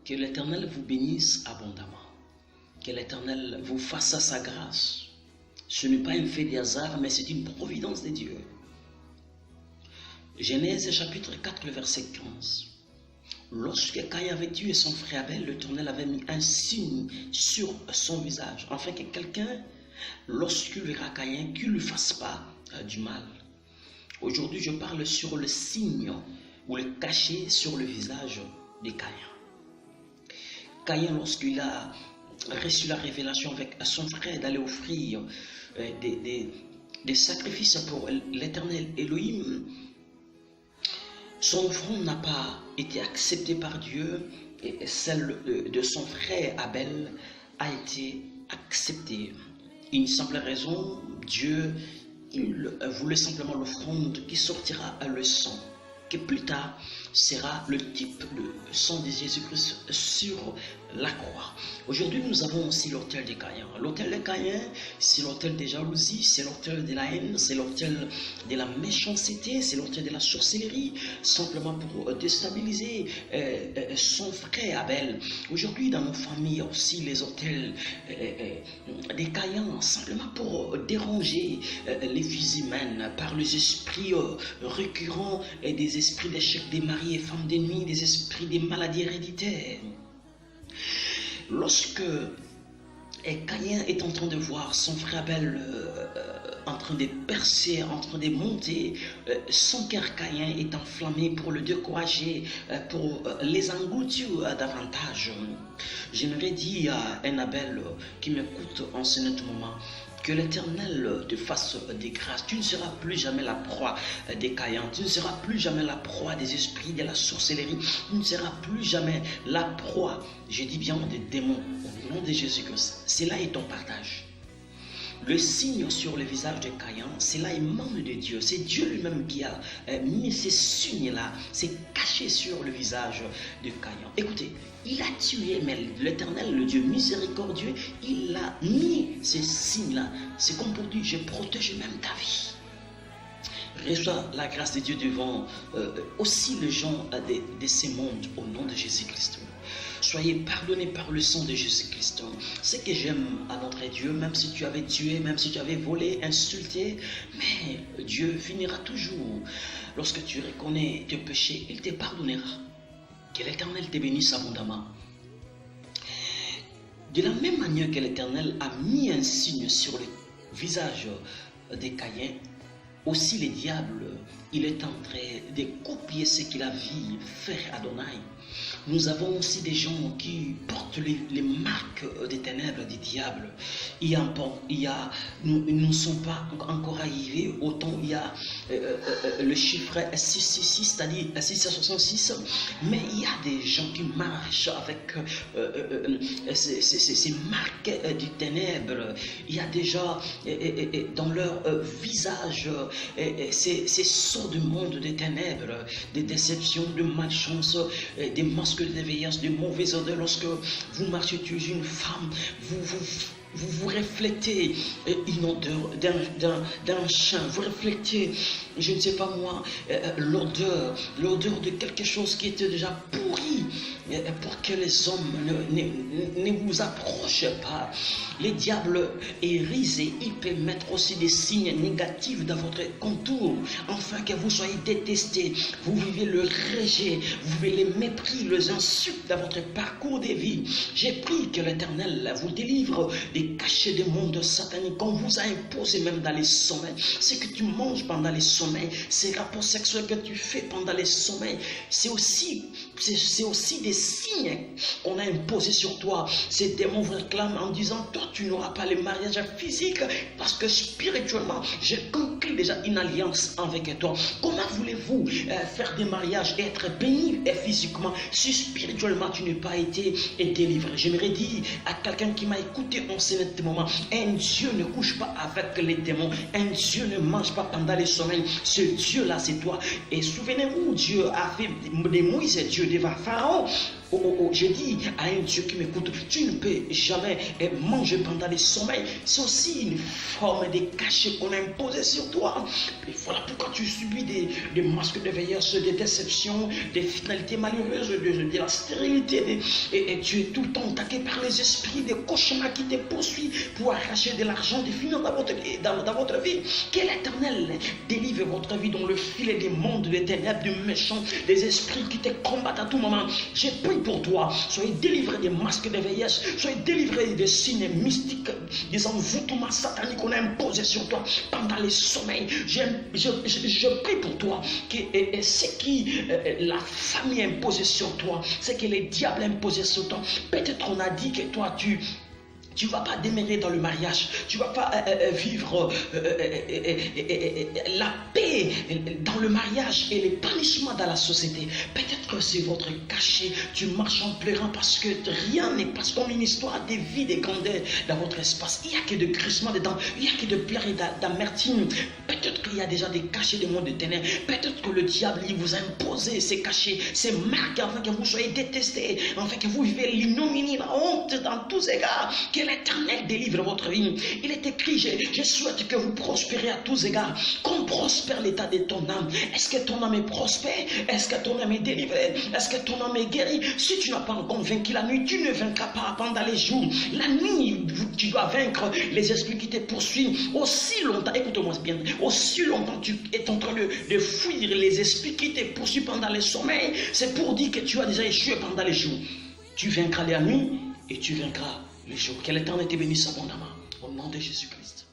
Que l'Éternel vous bénisse abondamment. Que l'Éternel vous fasse sa grâce. Ce n'est pas un fait de hasard, mais c'est une providence de Dieu. Genèse chapitre 4, le verset 15. Lorsque Caïn avait tué son frère Abel, l'Éternel avait mis un signe sur son visage, afin que quelqu'un, lorsqu'il verra Caïn, qu'il ne lui fasse pas du mal. Aujourd'hui, je parle sur le signe ou le cachet sur le visage de Caïn. Caïn, lorsqu'il a reçu la révélation avec son frère d'aller offrir des sacrifices pour l'Éternel Elohim, son offrande n'a pas été acceptée par Dieu et celle de son frère Abel a été acceptée. Une simple raison, Dieu il voulait simplement l'offrande qui sortira à le sang, que plus tard sera le type de sang de Jésus-Christ sur la croix. Aujourd'hui, nous avons aussi l'autel de Caïn. L'autel de Caïn, c'est l'autel de jalousie, c'est l'autel de la haine, c'est l'autel de la méchanceté, c'est l'autel de la sorcellerie, simplement pour déstabiliser son frère Abel. Aujourd'hui, dans nos familles aussi, les autels des Caïn, simplement pour déranger les vies humaines par les esprits récurrents et des esprits d'échec des maris et femmes de nuit, des esprits des maladies héréditaires. Lorsque Caïn est en train de voir son frère Abel en train de percer, en train de monter, son cœur Caïn est enflammé pour le décourager, pour les engloutir davantage. J'aimerais dire à un Abel qui m'écoute en ce moment, que l'Éternel te fasse des grâces. Tu ne seras plus jamais la proie des Caïns. Tu ne seras plus jamais la proie des esprits de la sorcellerie. Tu ne seras plus jamais la proie, je dis bien, des démons. Au nom de Jésus-Christ. C'est là est ton partage. Le signe sur le visage de Caïn, c'est là émane de Dieu. C'est Dieu lui-même qui a mis ces signes-là, c'est caché sur le visage de Caïn. Écoutez, il a tué, mais l'Éternel, le Dieu miséricordieux, il a mis ces signes-là. C'est comme pour dire, je protège même ta vie. Reçois la grâce de Dieu devant aussi les gens de ce monde au nom de Jésus-Christ. Soyez pardonnés par le sang de Jésus-Christ. Ce que j'aime à notre Dieu, même si tu avais tué, même si tu avais volé, insulté, mais Dieu finira toujours. Lorsque tu reconnais tes péchés, il te pardonnera. Que l'Éternel te bénisse abondamment. De la même manière que l'Éternel a mis un signe sur le visage de Caïn, aussi le diable, il est en train de copier ce qu'il a vu faire Adonai. Nous avons aussi des gens qui portent les marques des ténèbres du diable. Nous ne sommes pas encore arrivés au temps où il y a le chiffre 666, c'est-à-dire 666, mais il y a des gens qui marchent avec ces marques du ténèbre. Il y a déjà dans leur visage ces sorts du monde des ténèbres, des déceptions, de malchance, des masques de déviance, de mauvaises odeurs. Lorsque vous marchez sur une femme, vous reflétez une odeur d'un chien, vous reflétez, je ne sais pas moi, l'odeur de quelque chose qui était déjà pourri, pour que les hommes ne vous approchent pas. Les diables est risé, il peut mettre aussi des signes négatifs dans votre contour, afin que vous soyez détestés. Vous vivez le rejet, vous vivez les mépris, les insultes dans votre parcours de vie. J'ai pris que l'Éternel vous délivre des cachets des mondes sataniques qu'on vous a imposé même dans les sommeils. Ce que tu manges pendant les sommeils, ces rapports sexuels que tu fais pendant les sommeils, c'est aussi des signes qu'on a imposés sur toi. Ces démons vous réclament en disant, toi tu n'auras pas le mariage physique parce que spirituellement j'ai conclu déjà une alliance avec toi. Comment voulez-vous faire des mariages et être béni physiquement si spirituellement tu n'as pas été délivré? J'aimerais dire à quelqu'un qui m'a écouté en ce moment, un Dieu ne couche pas avec les démons, un Dieu ne mange pas pendant les sommeils. Ce Dieu là c'est toi. Et souvenez-vous, Dieu a fait de Moïse Dieu devant Pharaon. Je dis à un Dieu qui m'écoute, tu ne peux jamais manger pendant les sommeils. C'est aussi une forme de cachet qu'on a imposé sur toi. Et voilà pourquoi tu subis des masques de veilleuse, des déceptions, des finalités malheureuses, de la stérilité. Et tu es tout le temps attaqué par les esprits, des cauchemars qui te poursuivent pour arracher de l'argent, des finances dans votre vie. Que l'Éternel délivre votre vie dans le filet des mondes, des ténèbres, des méchants, des esprits qui te combattent à tout moment. J'ai pris pour toi, soyez délivrés des masques de vieillesse, soyez délivrés des signes mystiques, des envoûtements sataniques qu'on a imposés sur toi pendant les sommeils. Je prie pour toi que ce qui la famille a imposé sur toi, ce que les diables ont imposé sur toi, peut-être on a dit que toi tu ne vas pas demeurer dans le mariage. Tu ne vas pas vivre la paix dans le mariage et l'épanouissement dans la société. Peut-être que c'est votre cachet. Tu marches en pleurant parce que rien n'est pas comme une histoire de vie, de grandeur dans votre espace. Il n'y a que de crissement dedans. Il n'y a que de pleurs et d'amertume. Peut-être qu'il y a déjà des cachets du monde de ténèbres. Peut-être que le diable il vous a imposé ces cachets, ces marques afin que vous soyez détestés, afin que vous vivez l'ignominie, la honte dans tous égards. Que l'Éternel délivre votre vie. Il est écrit, je souhaite que vous prospérez à tous égards, qu'on prospère l'état de ton âme. Est-ce que ton âme est prospère? Est-ce que ton âme est délivrée? Est-ce que ton âme est guérie? Si tu n'as pas encore vaincu la nuit, tu ne vaincras pas pendant les jours. La nuit, tu dois vaincre les esprits qui te poursuivent. Aussi longtemps, écoute-moi bien, aussi longtemps tu es en train de fuir les esprits qui te poursuivent pendant les sommeils, c'est pour dire que tu as déjà échoué pendant les jours. Tu vaincras la nuit et tu vaincras les jours. Que l'Éternel te bénisse abondamment. Au nom de Jésus-Christ.